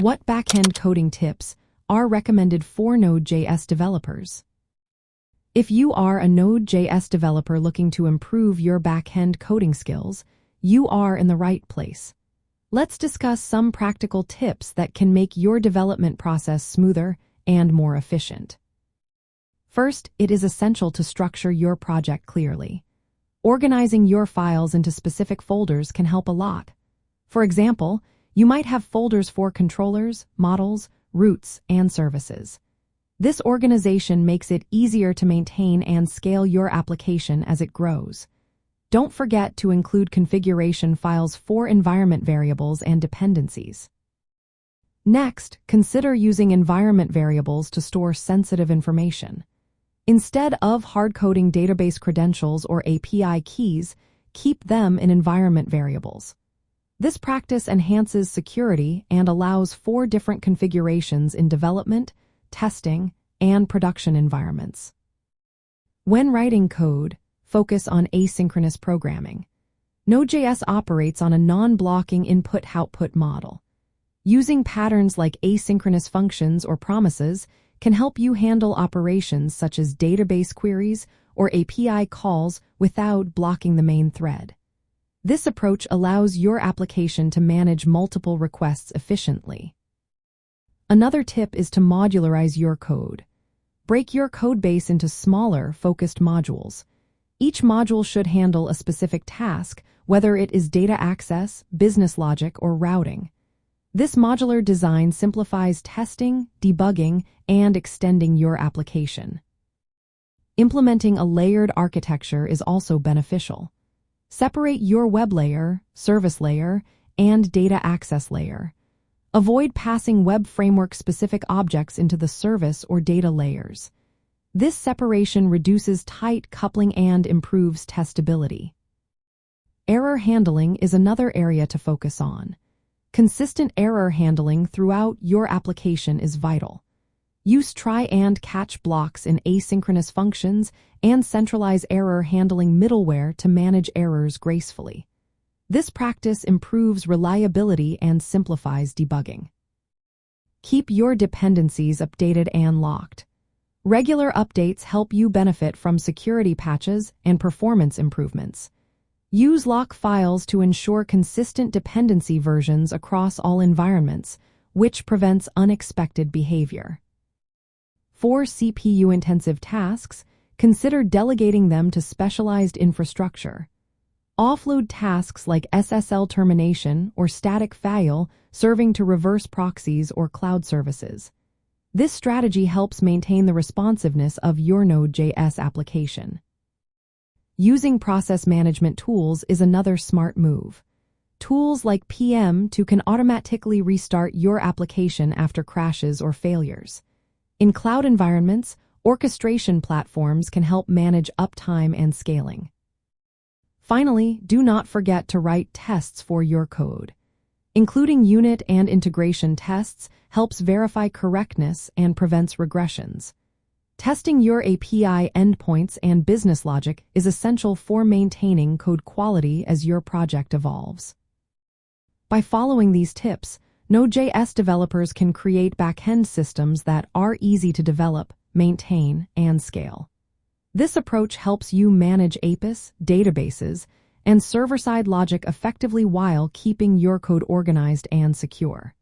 What backend coding tips are recommended for Node.js developers? If you are a Node.js developer looking to improve your backend coding skills, you are in the right place. Let's discuss some practical tips that can make your development process smoother and more efficient. First, it is essential to structure your project clearly. Organizing your files into specific folders can help a lot. For example, you might have folders for controllers, models, routes, and services. This organization makes it easier to maintain and scale your application as it grows. Don't forget to include configuration files for environment variables and dependencies. Next, consider using environment variables to store sensitive information. Instead of hard-coding database credentials or API keys, keep them in environment variables. This practice enhances security and allows for different configurations in development, testing, and production environments. When writing code, focus on asynchronous programming. Node.js operates on a non-blocking input-output model. Using patterns like asynchronous functions or promises can help you handle operations such as database queries or API calls without blocking the main thread. This approach allows your application to manage multiple requests efficiently. Another tip is to modularize your code. Break your codebase into smaller, focused modules. Each module should handle a specific task, whether it is data access, business logic, or routing. This modular design simplifies testing, debugging, and extending your application. Implementing a layered architecture is also beneficial. Separate your web layer, service layer, and data access layer. Avoid passing web framework-specific objects into the service or data layers. This separation reduces tight coupling and improves testability. Error handling is another area to focus on. Consistent error handling throughout your application is vital. Use try and catch blocks in asynchronous functions and centralize error handling middleware to manage errors gracefully. This practice improves reliability and simplifies debugging. Keep your dependencies updated and locked. Regular updates help you benefit from security patches and performance improvements. Use lock files to ensure consistent dependency versions across all environments, which prevents unexpected behavior. For CPU-intensive tasks, consider delegating them to specialized infrastructure. Offload tasks like SSL termination or static file serving to reverse proxies or cloud services. This strategy helps maintain the responsiveness of your Node.js application. Using process management tools is another smart move. Tools like PM2 can automatically restart your application after crashes or failures. In cloud environments, orchestration platforms can help manage uptime and scaling. Finally, do not forget to write tests for your code. Including unit and integration tests helps verify correctness and prevents regressions. Testing your API endpoints and business logic is essential for maintaining code quality as your project evolves. By following these tips, Node.js developers can create backend systems that are easy to develop, maintain, and scale. This approach helps you manage APIs, databases, and server-side logic effectively while keeping your code organized and secure.